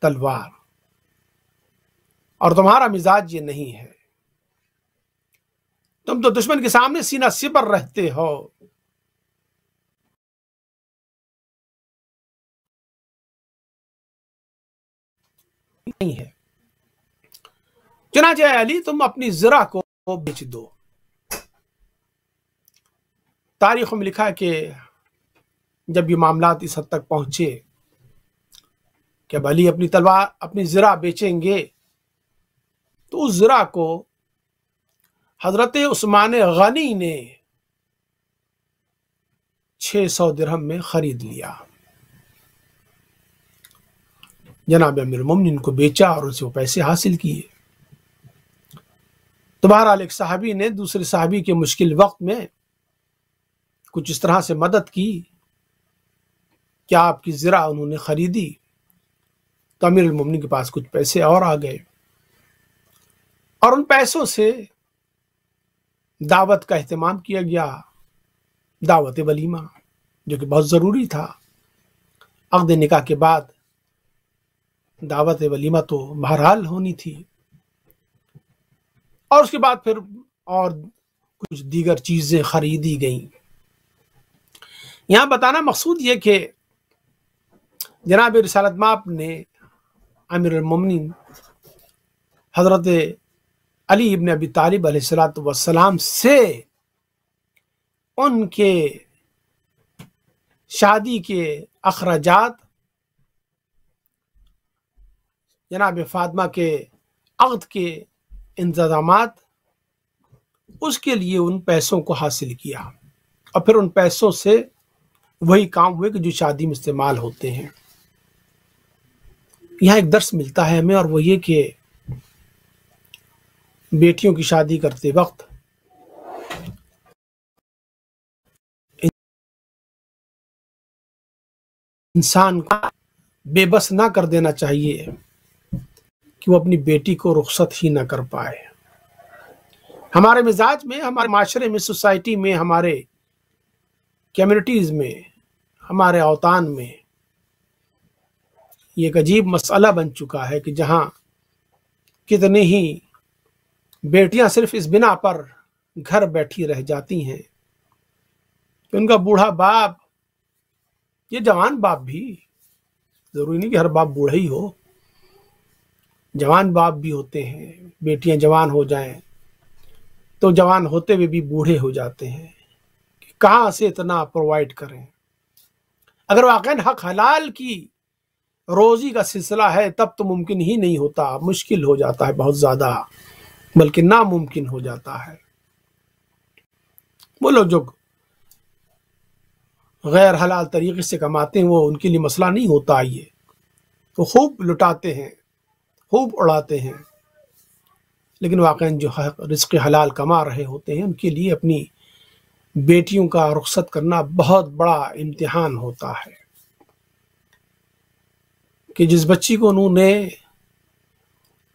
تلوار. اور تمہارا مزاج یہ نہیں ہے، تم تو دشمن کے سامنے سینہ سپر رہتے ہو. نہیں ہے. چنانچہ علی تم اپنی زرہ کو بیچ دو. تاریخ میں لکھا ہے کہ جب یہ معاملات اس حد تک پہنچے کہ اب علی اپنی تلوار اپنی زرہ بیچیں گے تو اس زرہ کو حضرت عثمان غنی نے 600 درہم میں خرید لیا. جناب امیر المومنین کو بیچا اور اسے وہ پیسے حاصل کیے. تو بہرحال ایک صحابی نے دوسرے صحابی کے مشکل وقت میں کچھ اس طرح سے مدد کی کہ آپ کی زرہ انہوں نے خریدی تو امیر المومنین کے پاس کچھ پیسے اور آ گئے اور ان پیسوں سے دعوت کا اہتمام کیا گیا، دعوت ولیمہ جو کہ بہت ضروری تھا. عقد نکاح کے بعد دعوت ولیمہ تو بہرحال ہونی تھی، اور اس کے بعد پھر اور کچھ دیگر چیزیں خریدی گئیں. یہاں بتانا مقصود یہ کہ جناب رسالت مآب نے امیر المومنین حضرت علی ابن ابی طالب علیہ السلام سے ان کے شادی کے اخراجات، جناب فاطمہ کے عقد کے انتظامات، اس کے لیے ان پیسوں کو حاصل کیا اور پھر ان پیسوں سے وہی کام ہوئے کہ جو شادی میں استعمال ہوتے ہیں. یہاں ایک درس ملتا ہے ہمیں، اور وہ یہ کہ بیٹیوں کی شادی کرتے وقت انسان کو بے بس نہ کر دینا چاہیے کہ وہ اپنی بیٹی کو رخصت ہی نہ کر پائے. ہمارے مزاج میں، ہمارے معاشرے میں، سوسائٹی میں، ہمارے کمیونٹیز میں، ہمارے اوطان میں یہ ایک عجیب مسئلہ بن چکا ہے کہ جہاں کتنے ہی بیٹیاں صرف اس بنا پر گھر بیٹھی رہ جاتی ہیں کہ ان کا بوڑھا باپ، یہ جوان باپ بھی، ضروری نہیں کہ ہر باپ بوڑھا ہی ہو، جوان باپ بھی ہوتے ہیں. بیٹیاں جوان ہو جائیں تو جوان ہوتے ہوئے بھی بوڑھے ہو جاتے ہیں کہ کہاں سے اتنا پرووائڈ کریں. اگر واقعاً حق حلال کی روزی کا سلسلہ ہے تب تو ممکن ہی نہیں ہوتا، مشکل ہو جاتا ہے بہت زیادہ، بلکہ ناممکن ہو جاتا ہے. وہ لوگ جو غیر حلال طریقے سے کماتے ہیں وہ ان کے لیے مسئلہ نہیں ہوتا، یہ وہ خوب لٹاتے ہیں، خوب اڑاتے ہیں. لیکن واقعاً جو رزق حلال کما رہے ہوتے ہیں ان کے لیے اپنی بیٹیوں کا رخصت کرنا بہت بڑا امتحان ہوتا ہے کہ جس بچی کو انہوں نے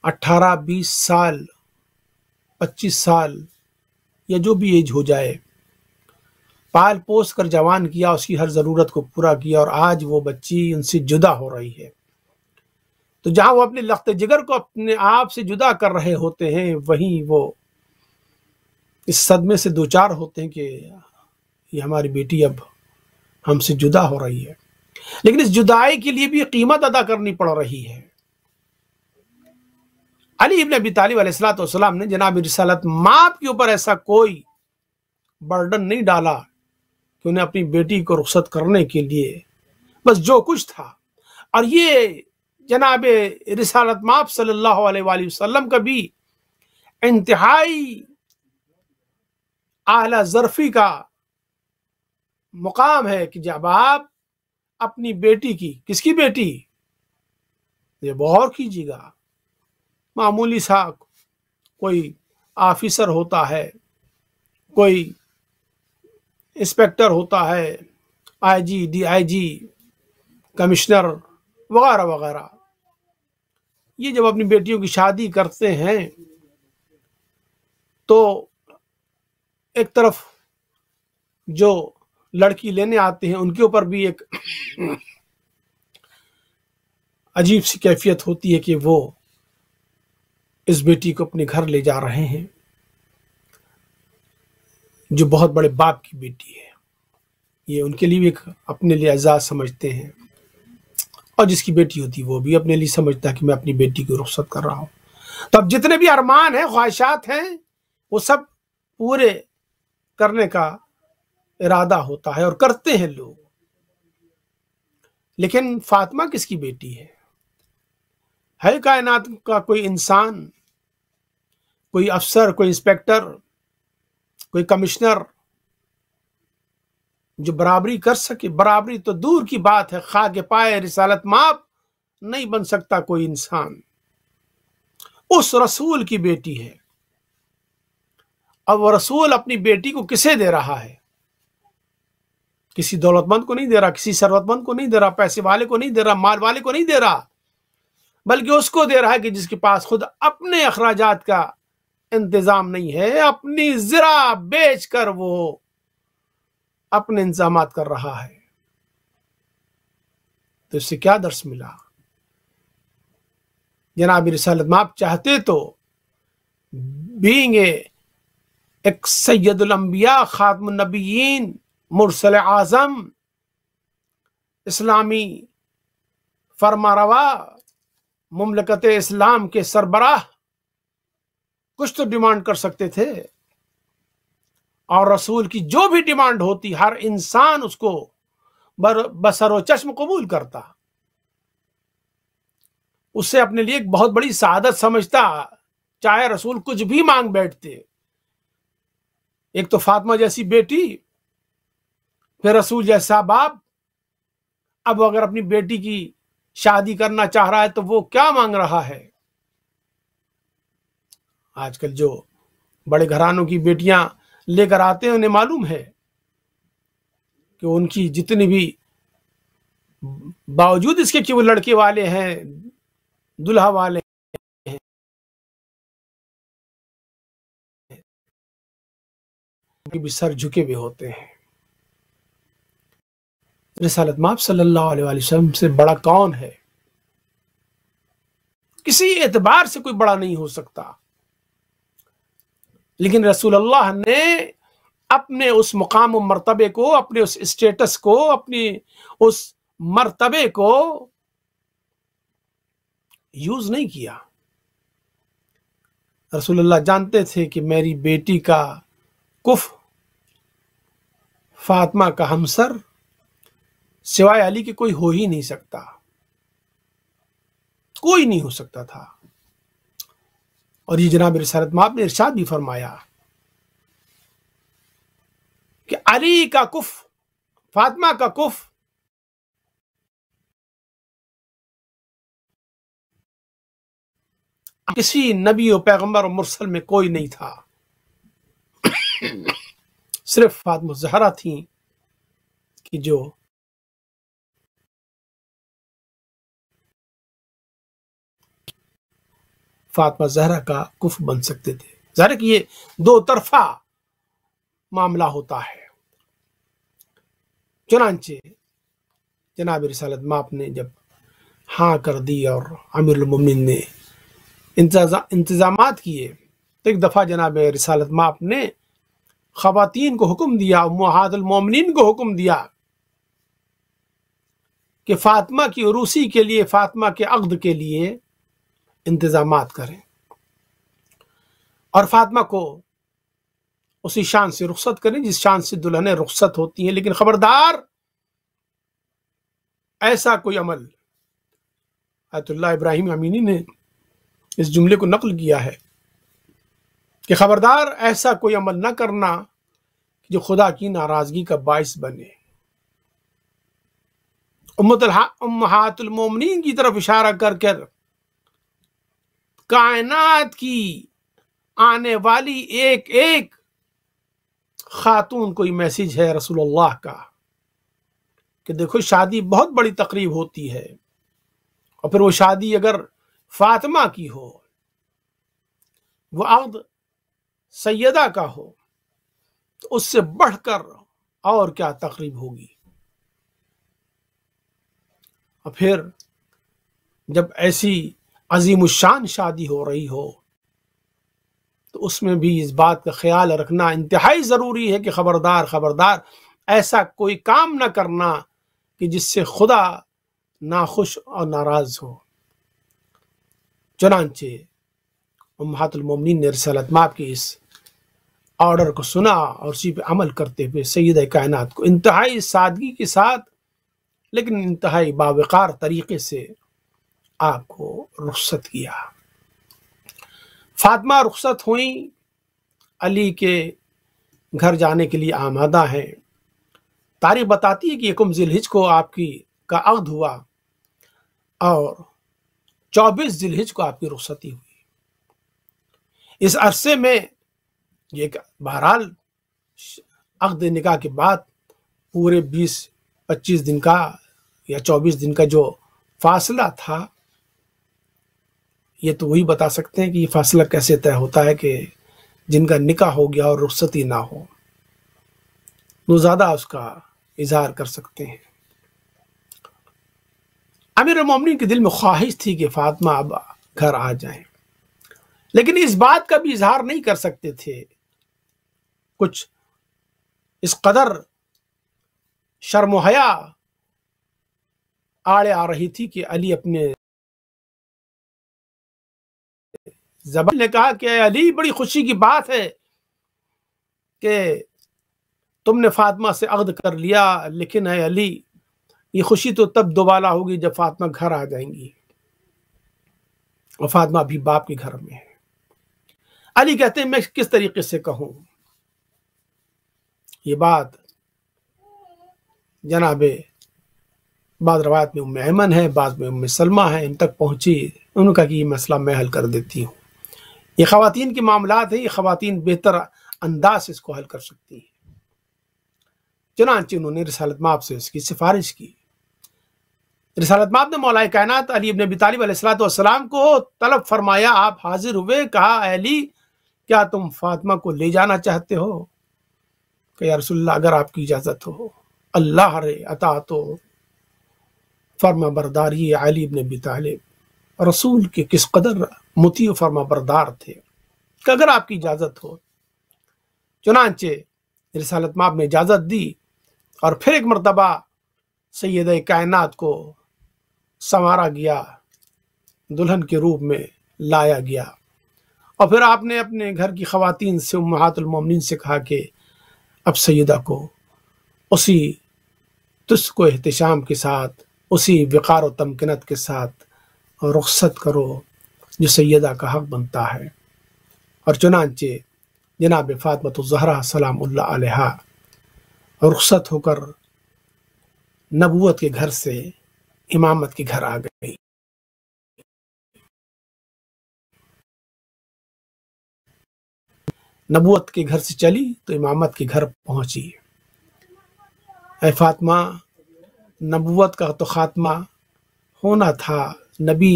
18 20 سال 25 سال یا جو بھی ایج ہو جائے پال پوس کر جوان کیا، اس کی ہر ضرورت کو پورا کیا، اور آج وہ بچی ان سے جدا ہو رہی ہے، تو جہاں وہ اپنے لخت جگر کو اپنے آپ سے جدا کر رہے ہوتے ہیں وہیں وہ اس صدمے سے دوچار ہوتے ہیں کہ یہ ہماری بیٹی اب ہم سے جدا ہو رہی ہے. لیکن اس جدائی کے لیے بھی قیمت ادا کرنی پڑ رہی ہے. علی ابن ابی طالب علیہ السلام نے جناب رسالت مآب کے اوپر ایسا کوئی برڈن نہیں ڈالا کہ انہیں اپنی بیٹی کو رخصت کرنے کے لیے، بس جو کچھ تھا. اور یہ جناب رسالت مآب صلی اللہ علیہ وآلہ وسلم کا بھی انتہائی اعلیٰ ظرفی کا مقام ہے کہ جب آپ اپنی بیٹی کی، کس کی بیٹی، یہ غور کیجیے گا، معمولی سا کوئی آفیسر ہوتا ہے، کوئی انسپیکٹر ہوتا ہے، آئی جی، ڈی آئی جی، کمشنر وغیرہ وغیرہ، یہ جب اپنی بیٹیوں کی شادی کرتے ہیں تو ایک طرف جو لڑکی لینے آتے ہیں ان کے اوپر بھی ایک عجیب سی کیفیت ہوتی ہے کہ وہ اس بیٹی کو اپنے گھر لے جا رہے ہیں جو بہت بڑے باپ کی بیٹی ہے. یہ ان کے لیے بھی ایک اپنے لیے اعزاز سمجھتے ہیں، اور جس کی بیٹی ہوتی ہے وہ بھی اپنے لیے سمجھتا ہے کہ میں اپنی بیٹی کو رخصت کر رہا ہوں. تو اب جتنے بھی ارمان ہیں، خواہشات ہیں، وہ سب پورے کرنے کا ارادہ ہوتا ہے اور کرتے ہیں لوگ. لیکن فاطمہ کس کی بیٹی ہے کائنات کا کوئی انسان، کوئی افسر، کوئی انسپیکٹر، کوئی کمشنر جو برابری کر سکے؟ برابری تو دور کی بات ہے، خاک پائے رسالت ماپ نہیں بن سکتا کوئی انسان. اس رسول کی بیٹی ہے. اب وہ رسول اپنی بیٹی کو کسے دے رہا ہے؟ کسی دولت مند کو نہیں دے رہا، کسی ثروت مند کو نہیں دے رہا، پیسے والے کو نہیں دے رہا، مال والے کو نہیں دے رہا، بلکہ اس کو دے رہا ہے کہ جس کے پاس خود اپنے اخراجات کا انتظام نہیں ہے، اپنی زرع بیچ کر وہ اپنے انتظامات کر رہا ہے. تو اس سے کیا درس ملا؟ جناب رسالت مآب چاہتے تو بینگ ایک سید الانبیاء، خاتم النبیین، مرسل اعظم، اسلامی فرمانروا، مملکت اسلام کے سربراہ، کچھ تو ڈیمانڈ کر سکتے تھے. اور رسول کی جو بھی ڈیمانڈ ہوتی ہر انسان اس کو بسر و چشم قبول کرتا، اسے اپنے لیے ایک بہت بڑی سعادت سمجھتا، چاہے رسول کچھ بھی مانگ بیٹھتے. ایک تو فاطمہ جیسی بیٹی، پھر رسول جیسا باپ. اب اگر اپنی بیٹی کی شادی کرنا چاہ رہا ہے تو وہ کیا مانگ رہا ہے؟ آج کل جو بڑے گھرانوں کی بیٹیاں لے کر آتے ہیں انہیں معلوم ہے کہ ان کی جتنی بھی، باوجود اس کے کہ وہ لڑکے والے ہیں، دلہا والے ہیں، بھی سر جھکے ہوئے ہوتے ہیں. رسالت مآب صلی اللہ علیہ وسلم سے بڑا کون ہے؟ کسی اعتبار سے کوئی بڑا نہیں ہو سکتا. لیکن رسول اللہ نے اپنے اس مقام و مرتبے کو، اپنے اس اسٹیٹس کو، اپنی اس مرتبے کو یوز نہیں کیا. رسول اللہ جانتے تھے کہ میری بیٹی کا کف، فاطمہ کا ہمسر سوائے علی کے کوئی ہو ہی نہیں سکتا، کوئی نہیں ہو سکتا تھا. اور یہ جناب رسالت مآب نے ارشاد بھی فرمایا کہ علی کا کف، فاطمہ کا کف کسی نبی و پیغمبر و مرسل میں کوئی نہیں تھا، صرف فاطمہ زہرا تھیں کہ جو فاطمہ زہرا کا کف بن سکتے تھے. ظاہر کہ یہ دو طرفہ معاملہ ہوتا ہے. چنانچہ جناب رسالت مآب نے جب ہاں کر دی اور امیر المومنین نے انتظامات کیے تو ایک دفعہ جناب رسالت مآب نے خواتین کو حکم دیا، امہات المومنین کو حکم دیا کہ فاطمہ کی عروسی کے لیے، فاطمہ کے عقد کے لیے انتظامات کریں اور فاطمہ کو اسی شان سے رخصت کریں جس شان سے دلہنیں رخصت ہوتی ہیں. لیکن خبردار ایسا کوئی عمل، آیت اللہ ابراہیم امینی نے اس جملے کو نقل کیا ہے کہ خبردار ایسا کوئی عمل نہ کرنا جو خدا کی ناراضگی کا باعث بنے. امہات المومنین کی طرف اشارہ کر کر کائنات کی آنے والی ایک ایک خاتون کو یہ میسج ہے رسول اللہ کا کہ دیکھو شادی بہت بڑی تقریب ہوتی ہے، اور پھر وہ شادی اگر فاطمہ کی ہو، وہ عقد سیدہ کا ہو، تو اس سے بڑھ کر اور کیا تقریب ہوگی. اور پھر جب ایسی عظیم الشان شادی ہو رہی ہو تو اس میں بھی اس بات کا خیال رکھنا انتہائی ضروری ہے کہ خبردار خبردار ایسا کوئی کام نہ کرنا کہ جس سے خدا ناخوش اور ناراض ہو. چنانچہ امہات المومنین نے رسالت مآب کی اس آرڈر کو سنا اور اسی پہ عمل کرتے ہوئے سید کائنات کو انتہائی سادگی کے ساتھ لیکن انتہائی باوقار طریقے سے آپ کو رخصت کیا۔ فاطمہ رخصت ہوئیں، علی کے گھر جانے کے لیے آمادہ ہیں۔ تاریخ بتاتی ہے کہ 1 ذی الحجہ کو آپ کا عقد ہوا اور 24 ذی الحجہ کو آپ کی رخصتی ہوئی۔ اس عرصے میں یہ بہرحال عقد نکاح کے بعد پورے 20-25 دن کا یا 24 دن کا جو فاصلہ تھا، یہ تو وہی بتا سکتے ہیں کہ یہ فاصلہ کیسے طے ہوتا ہے کہ جن کا نکاح ہو گیا اور رخصتی نہ ہو، وہ زیادہ اس کا اظہار کر سکتے ہیں۔ امیر المومنین کے دل میں خواہش تھی کہ فاطمہ اب گھر آ جائیں، لیکن اس بات کا بھی اظہار نہیں کر سکتے تھے۔ کچھ اس قدر شرم و حیا آڑے آ رہی تھی کہ علی اپنے زبان نے کہا کہ اے علی، بڑی خوشی کی بات ہے کہ تم نے فاطمہ سے عقد کر لیا، لیکن اے علی، یہ خوشی تو تب دوبالا ہوگی جب فاطمہ گھر آ جائیں گی، اور فاطمہ بھی باپ کے گھر میں ہے۔ علی کہتے ہیں میں کس طریقے سے کہوں؟ یہ بات جناب بعض روایت میں ام ایمن ہے، بعض میں ام سلمہ ہے، ان تک پہنچی۔ انہوں نے کہا کہ یہ مسئلہ میں حل کر دیتی ہوں۔ یہ خواتین کے معاملات ہیں، یہ خواتین بہتر انداز سے اس کو حل کر سکتی ہیں۔ چنانچہ انہوں نے رسالت مآب سے اس کی سفارش کی۔ رسالت مآب نے مولا کائنات علی ابن ابی طالب علیہ السلام کو طلب فرمایا، آپ حاضر ہوئے، کہا اے علی، کیا تم فاطمہ کو لے جانا چاہتے ہو؟ کہ یا رسول اللہ، اگر آپ کی اجازت ہو، اللہ رے اطاعت و فرما برداری علی ابن ابی طالب رسول کے کس قدر مطیع و فرما بردار تھے، کہ اگر آپ کی اجازت ہو۔ چنانچہ رسالت مآب نے اجازت دی، اور پھر ایک مرتبہ سید کائنات کو سنوارا گیا، دلہن کے روپ میں لایا گیا، اور پھر آپ نے اپنے گھر کی خواتین سے، امہات المومنین سے کہا کہ اب سیدہ کو اسی تسک و احتشام کے ساتھ، اسی وقار و تمکنت کے ساتھ رخصت کرو جو سیدہ کا حق بنتا ہے۔ اور چنانچہ جناب فاطمہ الزہرا سلام اللہ علیہا رخصت ہو کر نبوت کے گھر سے امامت کے گھر آ گئی۔ نبوت کے گھر سے چلی تو امامت کے گھر پہنچی۔ اے فاطمہ، نبوت کا تو خاتمہ ہونا تھا، نبی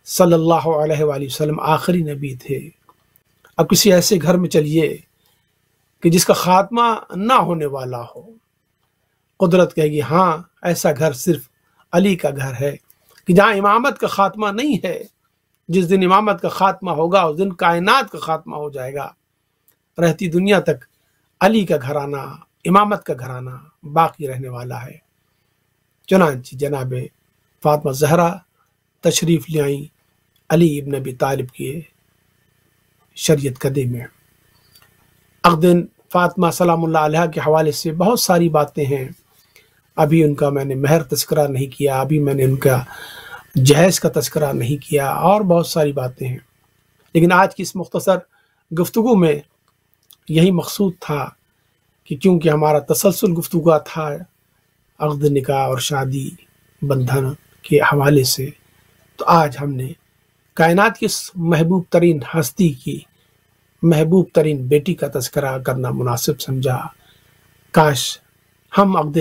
صلی اللہ علیہ وآلہ وسلم آخری نبی تھے، اب کسی ایسے گھر میں چلیے کہ جس کا خاتمہ نہ ہونے والا ہو۔ قدرت کہے گی ہاں، ایسا گھر صرف علی کا گھر ہے کہ جہاں امامت کا خاتمہ نہیں ہے۔ جس دن امامت کا خاتمہ ہوگا اس دن کائنات کا خاتمہ ہو جائے گا، رہتی دنیا تک علی کا گھرانہ، امامت کا گھرانہ باقی رہنے والا ہے۔ چنانچہ جناب فاطمہ زہرا تشریف لے آئیں علی ابن ابی طالب کی شریعت کدے میں۔ عقد فاطمہ سلام اللہ علیہ کے حوالے سے بہت ساری باتیں ہیں، ابھی ان کا میں نے مہر تذکرہ نہیں کیا، ابھی میں نے ان کا جہیز کا تذکرہ نہیں کیا، اور بہت ساری باتیں ہیں، لیکن آج کی اس مختصر گفتگو میں یہی مقصود تھا کہ کیونکہ ہمارا تسلسل گفتگو تھا عقد نکاح اور شادی بندھن کے حوالے سے، تو آج ہم نے کائنات کی اس محبوب ترین ہستی کی محبوب ترین بیٹی کا تذکرہ کرنا مناسب سمجھا۔ کاش ہم عقد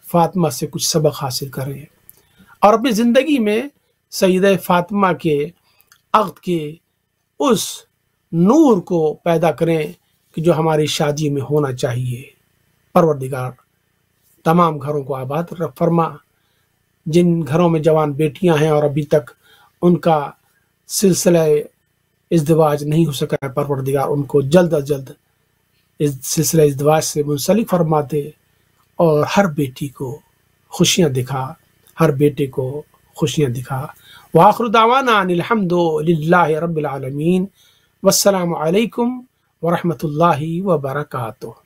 فاطمہ سے کچھ سبق حاصل کریں اور اپنی زندگی میں سیدہ فاطمہ کے عقد کے اس نور کو پیدا کریں کہ جو ہماری شادی میں ہونا چاہیے۔ پروردگار تمام گھروں کو آباد فرما، جن گھروں میں جوان بیٹیاں ہیں اور ابھی تک ان کا سلسلہ ازدواج نہیں ہو سکا ہے، پروردگار ان کو جلد از جلد اس سلسلہ ازدواج سے منسلک فرما دے، اور ہر بیٹی کو خوشیاں دکھا، ہر بیٹے کو خوشیاں دکھا۔ وآخر دعوانا ان الحمد للہ رب العالمین، والسلام علیکم ورحمۃ اللہ وبرکاتہ۔